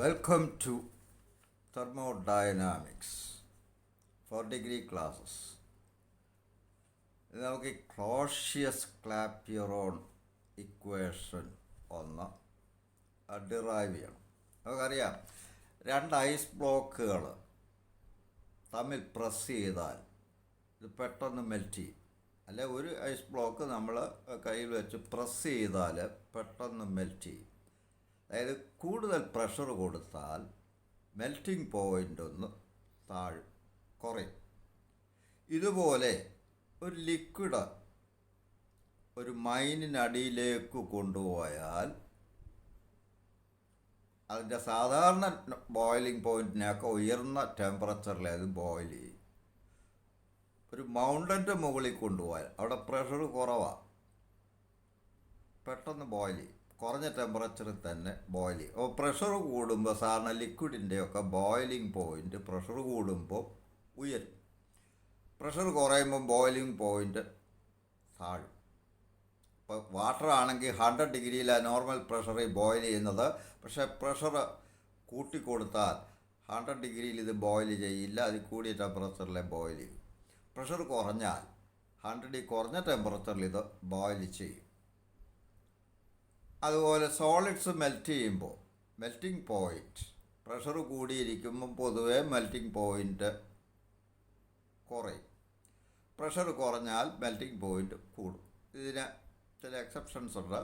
Welcome to Thermodynamics for degree classes. നമുക്ക് Clausius ക്ലാപ്പിയറോൺ equation ഒന്ന് derive ചെയ്യണം. നമുക്കറിയാം, രണ്ട് ഐസ് ബ്ലോക്കുകൾ തമ്മിൽ പ്രസ് ചെയ്താൽ ഇത് പെട്ടെന്ന് മെൽറ്റ് ചെയ്യും. അല്ലെ, ഒരു ഐസ് ബ്ലോക്ക് നമ്മൾ കയ്യിൽ വെച്ച് പ്രസ് ചെയ്താൽ പെട്ടെന്ന് മെൽറ്റ് ചെയ്യും. അതായത് കൂടുതൽ പ്രഷർ കൊടുത്താൽ മെൽറ്റിംഗ് പോയിൻ്റ് ഒന്ന് കുറയും. ഇതുപോലെ ഒരു ലിക്വിഡ് ഒരു മൈനിനടിയിലേക്ക് കൊണ്ടുപോയാൽ അതിൻ്റെ സാധാരണ ബോയിലിംഗ് പോയിൻറ്റിനൊക്കെ ഉയർന്ന ടെമ്പറേച്ചറിൽ അത് ബോയിൽ ചെയ്യും. ഒരു മൗണ്ടൻ്റെ മുകളിൽ കൊണ്ടുപോയാൽ അവിടെ പ്രഷർ കുറവാണ്, പെട്ടെന്ന് ബോയിൽ ചെയ്യും. കുറഞ്ഞ ടെമ്പറേച്ചറിൽ തന്നെ ബോയിൽ ചെയ്യും. അപ്പോൾ പ്രഷർ കൂടുമ്പോൾ സാധാരണ ലിക്വിഡിൻ്റെയൊക്കെ ബോയിലിംഗ് പോയിൻ്റ് പ്രഷർ കൂടുമ്പോൾ ഉയരും. പ്രഷർ കുറയുമ്പോൾ ബോയിലിംഗ് പോയിൻ്റ് താഴും. ഇപ്പോൾ വാട്ടർ ആണെങ്കിൽ 100 ഡിഗ്രിയിലാണ് നോർമൽ പ്രഷറിൽ ബോയിൽ ചെയ്യുന്നത്. പക്ഷേ പ്രഷർ കൂട്ടിക്കൊടുത്താൽ 100 ഡിഗ്രിയിൽ ഇത് ബോയിൽ ചെയ്യില്ല, അത് കൂടിയ ടെമ്പറേച്ചറിലെ ബോയിൽ ചെയ്യും. പ്രഷർ കുറഞ്ഞാൽ 100 കുറഞ്ഞ ടെമ്പറേച്ചറിൽ ഇത് ബോയിൽ ചെയ്യും. അതുപോലെ സോളിഡ്സ് മെൽറ്റ് ചെയ്യുമ്പോൾ മെൽറ്റിംഗ് പോയിൻറ്റ് പ്രഷർ കൂടിയിരിക്കുമ്പം പൊതുവേ മെൽറ്റിംഗ് പോയിൻറ്റ് കുറയും. പ്രഷർ കുറഞ്ഞാൽ മെൽറ്റിംഗ് പോയിൻറ്റ് കൂടും. ഇതിന് ചില എക്സെപ്ഷൻസ് ഉണ്ട്,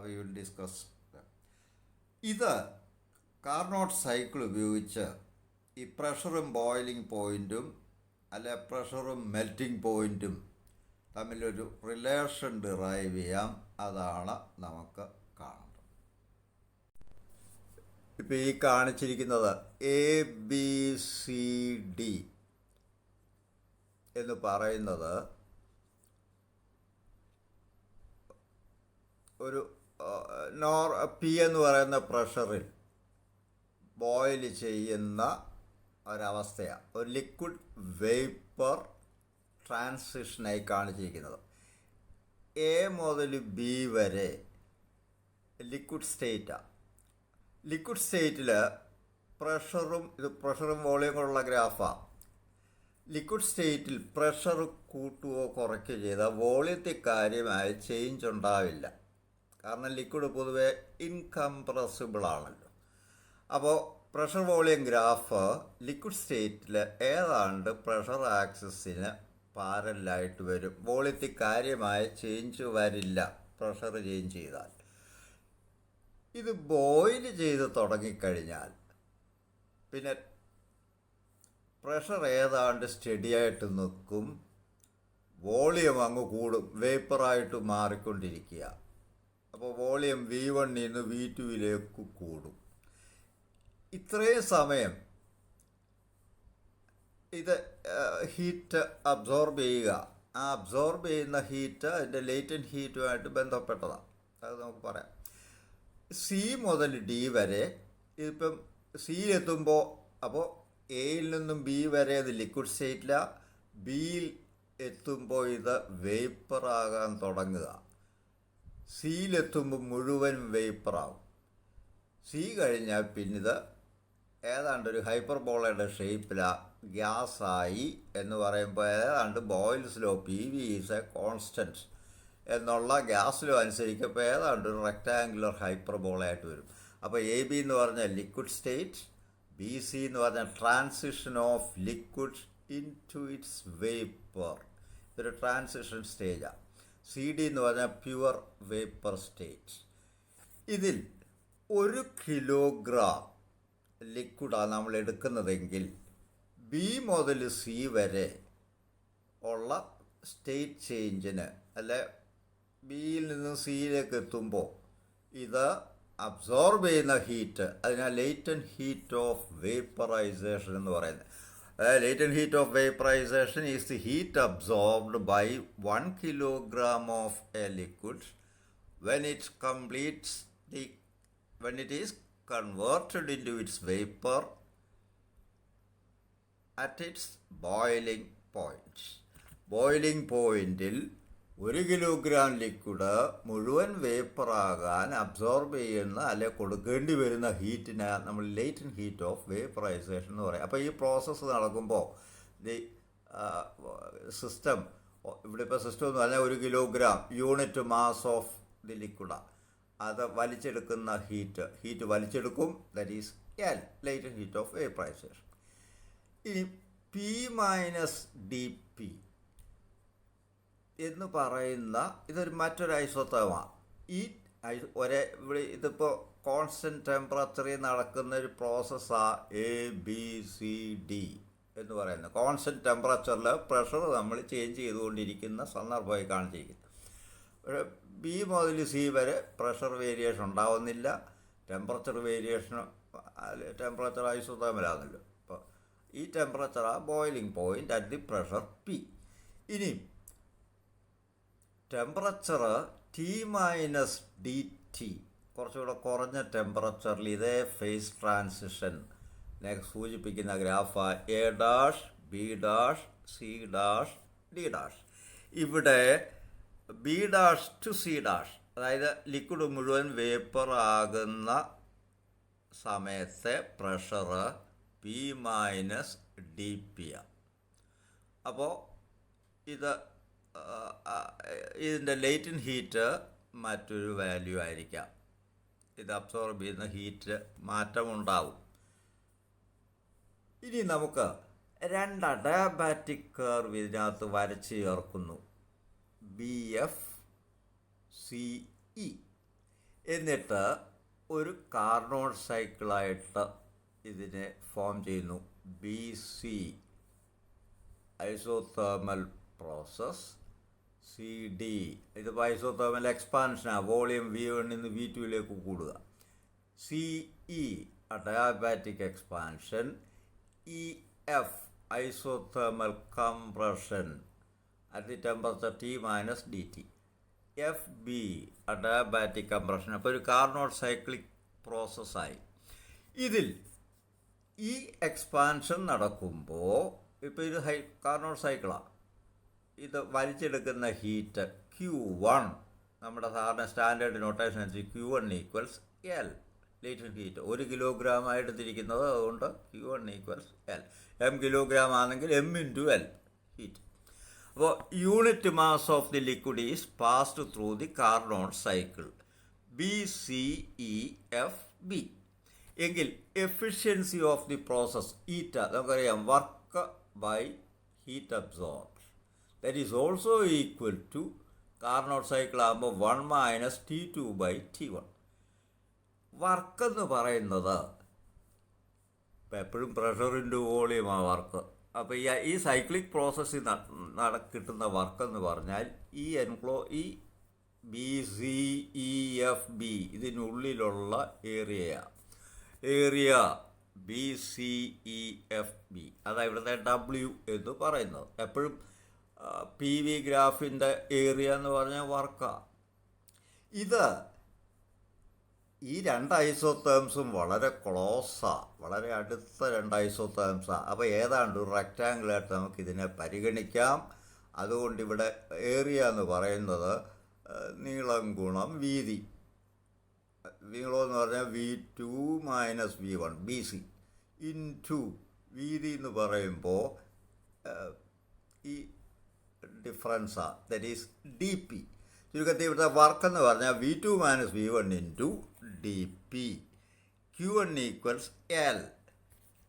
വി വിൽ ഡിസ്കസ്. ഇത് കാർനോട്ട് സൈക്കിൾ ഉപയോഗിച്ച് ഈ പ്രഷറും ബോയിലിംഗ് പോയിൻറ്റും അല്ലെ പ്രഷറും മെൽറ്റിംഗ് പോയിൻറ്റും തമ്മിലൊരു റിലേഷൻ ഡിറൈവ് ചെയ്യാം. അതാണ് നമുക്ക് കാണേണ്ടത്. ഇപ്പോൾ ഈ കാണിച്ചിരിക്കുന്നത് ABCD എന്ന് പറയുന്നത് ഒരു P എന്ന് പറയുന്ന പ്രഷറിൽ ബോയിൽ ചെയ്യുന്ന ഒരവസ്ഥയാണ്. ഒരു ലിക്വിഡ് വേപ്പർ ട്രാൻസിഷനായി കാണിച്ചിരിക്കുന്നത്. A മുതൽ B വരെ ലിക്വിഡ് സ്റ്റേറ്റാണ്. ലിക്വിഡ് സ്റ്റേറ്റിൽ പ്രഷറും വോളിയം കൊണ്ടുള്ള ഗ്രാഫാണ്. ലിക്വിഡ് സ്റ്റേറ്റിൽ പ്രഷർ കൂട്ടുകയോ കുറയ്ക്കുകയോ ചെയ്താൽ വോളിയത്തിൽ കാര്യമായ ചേഞ്ച് ഉണ്ടാവില്ല. കാരണം ലിക്വിഡ് പൊതുവെ ഇൻകംപ്രസിബിൾ ആണല്ലോ. അപ്പോൾ പ്രഷർ വോളിയം ഗ്രാഫ് ലിക്വിഡ് സ്റ്റേറ്റിൽ ഏതാണ്ട് പ്രഷർ ആക്സിസിന് പാരലായിട്ട് വരും. വോളിയത്തിൽ കാര്യമായ ചേഞ്ച് വരില്ല പ്രഷർ ചേഞ്ച് ചെയ്താൽ. ഇത് ബോയിൽ ചെയ്ത് തുടങ്ങിക്കഴിഞ്ഞാൽ പിന്നെ പ്രഷർ ഏതാണ്ട് സ്റ്റഡിയായിട്ട് നിൽക്കും, വോളിയം അങ്ങ് കൂടും, വേപ്പറായിട്ട് മാറിക്കൊണ്ടിരിക്കുക. അപ്പോൾ വോളിയം V1 നിന്ന് V2 കൂടും. ഇത്രയും സമയം ഇത് ഹീറ്റ് അബ്സോർബ് ചെയ്യുക. ആ അബ്സോർബ് ചെയ്യുന്ന ഹീറ്റ് അതിൻ്റെ ലേറ്റൻറ്റ് ഹീറ്റുമായിട്ട് ബന്ധപ്പെട്ടതാണ്. അത് നമുക്ക് പറയാം. C മുതൽ D വരെ ഇതിപ്പം സിയിലെത്തുമ്പോൾ, അപ്പോൾ എയിൽ നിന്നും B വരെ ഇത് ലിക്വിഡ് സ്റ്റേറ്റിലാണ്. ബിയിൽ എത്തുമ്പോൾ ഇത് വേപ്പറാകാൻ തുടങ്ങുക. സിയിലെത്തുമ്പോൾ മുഴുവൻ വേപ്പറാകും. സി കഴിഞ്ഞാൽ പിന്നിത് ഏതാണ്ട് ഒരു ഹൈപ്പർബോളയുടെ ഷേപ്പിലാണ് ഗ്യാസായി എന്ന് പറയുമ്പോൾ ഏതാണ്ട് boils law PV is A constant എന്നുള്ള ഗ്യാസ് ലോ അനുസരിക്കുമ്പോൾ ഏതാണ്ട് ഒരു റെക്ടാങ്കുലർ ഹൈപ്പർബോളയായിട്ട് വരും. അപ്പോൾ AB എന്ന് പറഞ്ഞാൽ ലിക്വിഡ് സ്റ്റേറ്റ്, BC എന്ന് പറഞ്ഞാൽ transition of liquid into its vapour, ഇതൊരു ട്രാൻസിഷൻ സ്റ്റേജാണ്. CD എന്ന് പറഞ്ഞാൽ പ്യുവർ വേപ്പർ സ്റ്റേറ്റ്. ഇതിൽ 1 കിലോഗ്രാം ലിക്വിഡാണ് നമ്മൾ എടുക്കുന്നതെങ്കിൽ B മുതൽ C വരെ ഉള്ള സ്റ്റേറ്റ് ചേഞ്ചിന് അല്ലെ ബിയിൽ നിന്ന് സിയിലേക്ക് എത്തുമ്പോൾ ഇത് അബ്സോർബ് ചെയ്യുന്ന ഹീറ്റ്, അതിനാൽ ലേറ്റൻറ്റ് ഹീറ്റ് ഓഫ് വേപ്പറൈസേഷൻ എന്ന് പറയുന്നത്. Latent heat of vaporisation is the heat absorbed by 1 kilogram of a liquid when it is converted into its vapor at its boiling point. Boiling പോയിൻറ്റിൽ 1 kilogram liquid മുഴുവൻ വേപ്പറാകാൻ absorb ചെയ്യുന്ന അല്ലെ കൊടുക്കേണ്ടി വരുന്ന ഹീറ്റിനെ നമ്മൾ ലേറ്റൻറ്റ് ഹീറ്റ് ഓഫ് വേപ്പറൈസേഷൻ എന്ന് പറയും. അപ്പോൾ ഈ പ്രോസസ്സ് നടക്കുമ്പോൾ ദി സിസ്റ്റം, ഇവിടെ ഇപ്പോൾ സിസ്റ്റം എന്ന് പറഞ്ഞാൽ 1 kilogram unit mass of the ലിക്വിഡാണ്, അത് വലിച്ചെടുക്കുന്ന ഹീറ്റ് വലിച്ചെടുക്കും. That is L, latent heat of vaporization. ഇനി പി മൈനസ് ഡി പി എന്ന് പറയുന്ന ഇതൊരു മറ്റൊരു ഐസോത്തേമാണ്. ഈ ഇവിടെ ഇതിപ്പോൾ കോൺസ്റ്റൻറ്റ് ടെമ്പറേച്ചറിൽ നടക്കുന്ന ഒരു പ്രോസസ്സാണ് ABCD എന്ന് പറയുന്നത്. കോൺസ്റ്റൻറ്റ് ടെമ്പറേച്ചറിൽ പ്രഷർ നമ്മൾ ചേഞ്ച് ചെയ്തുകൊണ്ടിരിക്കുന്ന സന്ദർഭമായി കാണിച്ചിരിക്കുന്നത്. ബി മുതൽ സി വരെ പ്രഷർ വേരിയേഷൻ ഉണ്ടാവുന്നില്ല, ടെമ്പറേച്ചർ വേരിയേഷൻ ടെമ്പറേച്ചർ ഐസോതേർമലാണല്ലോ. അപ്പോൾ ഈ ടെമ്പറേച്ചറാണ് boiling point at the pressure P. ഇനി temperature T minus D T, കുറച്ചുകൂടെ കുറഞ്ഞ ടെമ്പറേച്ചറിൽ ഇതേ ഫേസ് ട്രാൻസിഷൻ സൂചിപ്പിക്കുന്ന graph A dash, B dash, C dash, D dash. ഇവിടെ B dash to C dash, അതായത് ലിക്വിഡ് മുഴുവൻ വേപ്പർ ആകുന്ന സമയത്തെ pressure P minus D P ആണ്. അപ്പോൾ ഇതിൻ്റെ ലേറ്റൻറ്റ് ഹീറ്റ് മറ്റൊരു വാല്യൂ ആയിരിക്കാം. ഇത് അബ്സോർബ് ചെയ്യുന്ന ഹീറ്റ് മാറ്റമുണ്ടാവും. ഇനി നമുക്ക് 2 അഡയാബാറ്റിക് കർവ് ഇതിനകത്ത് വരച്ച് ചേർക്കുന്നു. BF CE എന്നിട്ട് ഒരു കാർനോട്ട് സൈക്കിളായിട്ട് ഇതിനെ ഫോം ചെയ്യുന്നു. BC ഐസോതേർമൽ പ്രോസസ്, CD ഇതിപ്പോൾ ഐസോതേർമൽ എക്സ്പാൻഷനാണ്, വോളിയം V1 നിന്ന് V2യിലേക്ക് കൂടുക. CE adiabatic expansion, EF isothermal compression at the temperature T minus dt, FB adiabatic compression. അപ്പോൾ ഒരു കാർനോട്ട് സൈക്ലിക് പ്രോസസ്സായി. ഇതിൽ ഈ എക്സ്പാൻഷൻ നടക്കുമ്പോൾ ഇപ്പോൾ ഇത് കാർനോട്ട് സൈക്കിളാണ്. ഇത് വലിച്ചെടുക്കുന്ന ഹീറ്റ് Q1, നമ്മുടെ സാധാരണ സ്റ്റാൻഡേർഡ് നൊട്ടേഷൻ അനുസരിച്ച് Q1 equals L, latent heat 1 kilogram ആയിട്ട് തിരിക്കുന്നത്, അതുകൊണ്ട് Q1 equals L. M kilogram ആണെങ്കിൽ M ഇൻറ്റു L ഹീറ്റ്. അപ്പോൾ unit mass of the liquid is passed through the Carnot cycle BCEFB. എങ്കിൽ efficiency of the process eta നമുക്കറിയാം, work by heat absorb, that is also equal to Carnot cycle ആകുമ്പോൾ 1 minus T2 by T1. വർക്കെന്ന് പറയുന്നത് എപ്പോഴും പ്രഷറിൻ്റെ വോളിയമാണ് work. അപ്പോൾ ഈ cyclic പ്രോസസ്സിൽ കിട്ടുന്ന വർക്കെന്ന് പറഞ്ഞാൽ ഈ BCEFB ഇതിനുള്ളിലുള്ള ഏരിയ BCEFB, അതാണ് ഇവിടുത്തെ W എന്ന് പറയുന്നത്. എപ്പോഴും PV ഗ്രാഫിൻ്റെ ഏരിയ എന്ന് പറഞ്ഞാൽ വർക്കാണ്. ഈ 2 ഐസോതേംസും വളരെ ക്ലോസാണ്, വളരെ അടുത്ത 2 ഐസോതേംസാണ്. അപ്പോൾ ഏതാണ്ട് ഒരു റെക്റ്റാങ്കിളായിട്ട് നമുക്കിതിനെ പരിഗണിക്കാം. അതുകൊണ്ട് ഇവിടെ ഏരിയ എന്ന് പറയുന്നത് നീളം ഗുണം വീതി. നീളം എന്ന് പറഞ്ഞാൽ V2 minus V1 BC into വീതി എന്ന് പറയുമ്പോൾ ഈ ഡിഫറൻസാണ്, ദറ്റ് ഈസ് DP. ചുരുക്കത്തിൽ ഇവിടുത്തെ വർക്ക് എന്ന് പറഞ്ഞാൽ V2 minus V1 into DP. Q1 equals L.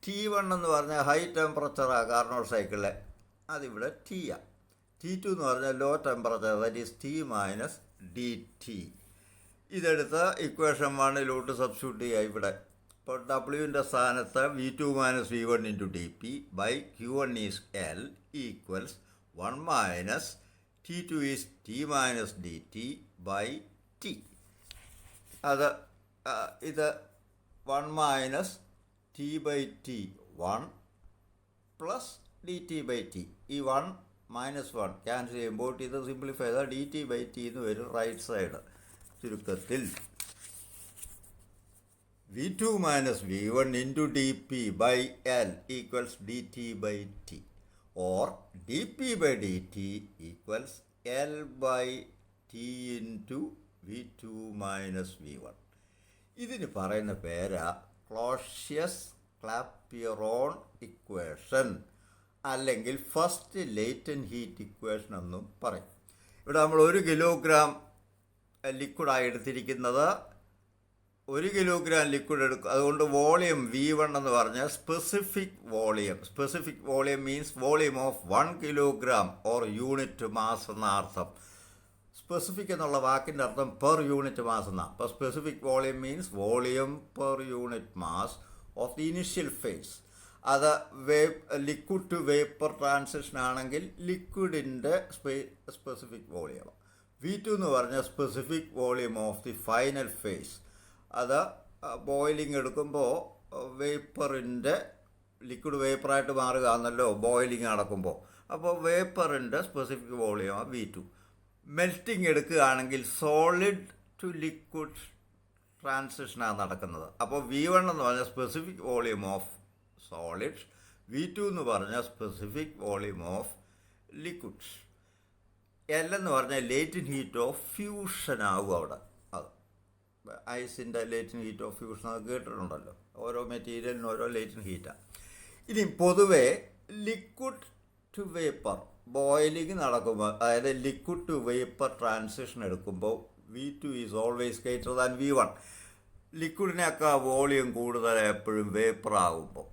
T1 എന്ന് പറഞ്ഞാൽ ഹൈ ടെമ്പറേച്ചറാണ് കാർനോട്ട് സൈക്കിളിലെ, അതിവിടെ T ആണ്. T2 എന്ന് പറഞ്ഞാൽ low temperature, that is T minus DT. ഇതെടുത്ത് ഇക്വേഷൻ 1 സബ്സ്റ്റിറ്റ്യൂട്ട് ചെയ്യുക ഇവിടെ. ഇപ്പോൾ ഡബ്ല്യുവിൻ്റെ സ്ഥാനത്ത് V2 minus V1 into DP by Q1 is L equals 1 minus T2 is T minus DT by T. ഇത് 1 minus T by T 1 plus DT by T. ഈ 1 minus 1 cancel ചെയ്യുമ്പോൾ ഇത് സിംപ്ലിഫൈ ചെയ്താൽ DT ബൈ T എന്ന് വരും right side. ചുരുക്കത്തിൽ V2 minus V1 into DP by L equals DT by T, or DP by DT equals L by T into V2 minus V1. ഇതിന് പറയുന്ന പേരാ Clausius ക്ലാപ്പിയറോൺ equation, അല്ലെങ്കിൽ first latent heat equation എന്നും പറയും. ഇവിടെ നമ്മൾ 1 kilogram ലിക്വിഡായി എടുത്തിരിക്കുന്നത്, 1 കിലോഗ്രാം ലിക്വിഡ് എടുക്കും. അതുകൊണ്ട് വോളിയം V1 എന്ന് പറഞ്ഞാൽ specific volume means volume of 1 kilogram or unit mass എന്ന അർത്ഥം. സ്പെസിഫിക് എന്നുള്ള വാക്കിൻ്റെ അർത്ഥം പെർ യൂണിറ്റ് മാസ് എന്നാണ്. അപ്പോൾ specific volume means volume per unit mass of the initial phase. അത് ലിക്വിഡ് ടു വേപ്പർ ട്രാൻസിഷൻ ആണെങ്കിൽ ലിക്വിഡിൻ്റെ സ്പെസിഫിക് വോളിയം. V2 എന്ന് പറഞ്ഞാൽ specific volume of the final phase. അത് ബോയിലിംഗ് എടുക്കുമ്പോൾ വേപ്പറിൻ്റെ ലിക്വിഡ് വേപ്പറായിട്ട് മാറുകയാണല്ലോ ബോയിലിംഗ് നടക്കുമ്പോൾ. അപ്പോൾ വേപ്പറിൻ്റെ സ്പെസിഫിക് വോളിയമാണ് V2. മെൽറ്റിംഗ് എടുക്കുകയാണെങ്കിൽ സോളിഡ് ടു ലിക്വിഡ് ട്രാൻസിഷനാണ് നടക്കുന്നത്. അപ്പോൾ V1 എന്ന് പറഞ്ഞാൽ specific volume of solids, V2 എന്ന് പറഞ്ഞാൽ specific volume of liquids. L എന്ന് പറഞ്ഞാൽ ലേറ്റൻറ്റ് ഹീറ്റ് ഓഫ് ഫ്യൂഷൻ ആകും അവിടെ. അത് ഐസിൻ്റെ ലേറ്റൻറ്റ് ഹീറ്റ് ഓഫ് ഫ്യൂഷൻ അത് കേട്ടിട്ടുണ്ടല്ലോ. ഓരോ മെറ്റീരിയലിനും ഓരോ ലേറ്റൻറ്റ് ഹീറ്റാണ്. ഇനി പൊതുവേ ലിക്വിഡ് ടു വേപ്പർ ബോയിലിംഗ് നടക്കുമ്പോൾ, അതായത് ലിക്വിഡ് ടു വേപ്പർ ട്രാൻസിഷൻ എടുക്കുമ്പോൾ V2 is always greater than V1. ലിക്വിഡിനൊക്കെ വോളിയം കൂടുതൽ എപ്പോഴും വേപ്പർ ആകുമ്പോൾ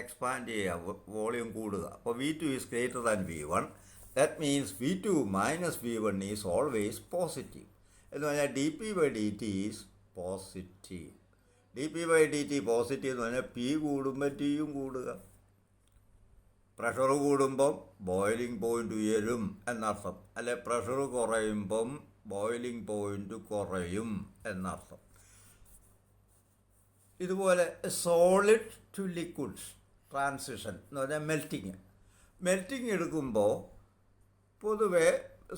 എക്സ്പാൻഡ് ചെയ്യുക, വോളിയം കൂടുക. അപ്പോൾ V2 is greater than V1. That means V2 minus V1 is always positive. എന്ന് പറഞ്ഞാൽ dP/dt is positive. dP/dt positive എന്ന് പറഞ്ഞാൽ P കൂടുമ്പോൾ Tയും കൂടുക. പ്രഷർ കൂടുമ്പം ബോയിലിംഗ് പോയിൻ്റ് ഉയരും എന്നർത്ഥം. അല്ലെ പ്രഷർ കുറയുമ്പം ബോയിലിംഗ് പോയിൻ്റ് കുറയും എന്നർത്ഥം. ഇതുപോലെ സോളിഡ് ടു ലിക്വിഡ്സ് ട്രാൻസിഷൻ എന്ന് പറഞ്ഞാൽ മെൽറ്റിങ് എടുക്കുമ്പോൾ പൊതുവെ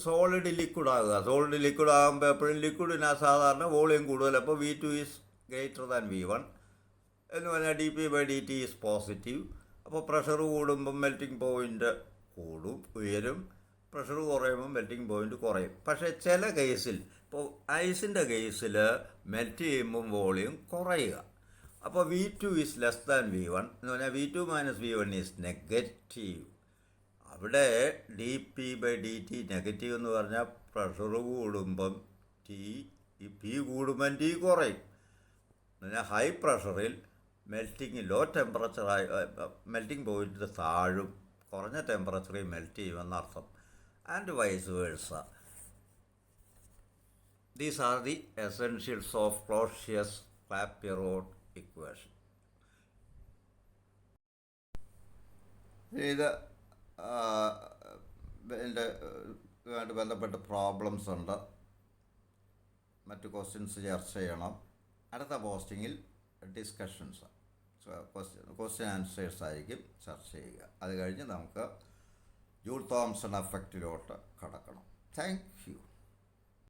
സോളിഡ് ലിക്വിഡ് ആകുക. സോളിഡ് ലിക്വിഡ് ആകുമ്പോൾ എപ്പോഴും ലിക്വിഡിന് സാധാരണ വോളിയം കൂടുതൽ. അപ്പോൾ V2 is greater than V1 എന്ന് പറഞ്ഞാൽ dP/dt ഈസ് പോസിറ്റീവ്. അപ്പോൾ പ്രഷർ കൂടുമ്പം മെൽറ്റിംഗ് പോയിൻ്റ് ഉയരും, പ്രഷർ കുറയുമ്പോൾ മെൽറ്റിംഗ് പോയിൻ്റ് കുറയും. പക്ഷേ ചില കേസിൽ, ഇപ്പോൾ ഐസിൻ്റെ കേസിൽ മെൽറ്റ് ചെയ്യുമ്പം വോളിയം കുറയുക. അപ്പോൾ V2 is less than V1 എന്ന് പറഞ്ഞാൽ V2 minus V1 is negative. അവിടെ dP/dt നെഗറ്റീവ് എന്ന് പറഞ്ഞാൽ പ്രഷർ കൂടുമ്പം P കൂടുമ്പം T കുറയും. എന്നാൽ ഹൈ പ്രഷറിൽ ലോ ടെമ്പറേച്ചറായി മെൽറ്റിംഗ് പോയിൻ്റ് താഴും, കുറഞ്ഞ ടെമ്പറേച്ചറിൽ മെൽറ്റ് ചെയ്യുമെന്നർത്ഥം. And vice versa. These are the essentials of Clausius Clapeyron equation. ഇത് ഇതുമായിട്ട് ബന്ധപ്പെട്ട് പ്രോബ്ലംസ് ഉണ്ട്, മറ്റ് ക്വസ്റ്റ്യൻസ് ചർച്ച ചെയ്യണം. അടുത്ത പോസ്റ്റിങ്ങിൽ ഡിസ്കഷൻസ്, ക്വസ്റ്റ്യൻ ആൻസേഴ്സ് ആയിരിക്കും ചർച്ച ചെയ്യുക. അത് കഴിഞ്ഞ് നമുക്ക് ജൂൾ തോംസൺ എഫക്റ്റിലോട്ട് കടക്കണം. Thank U.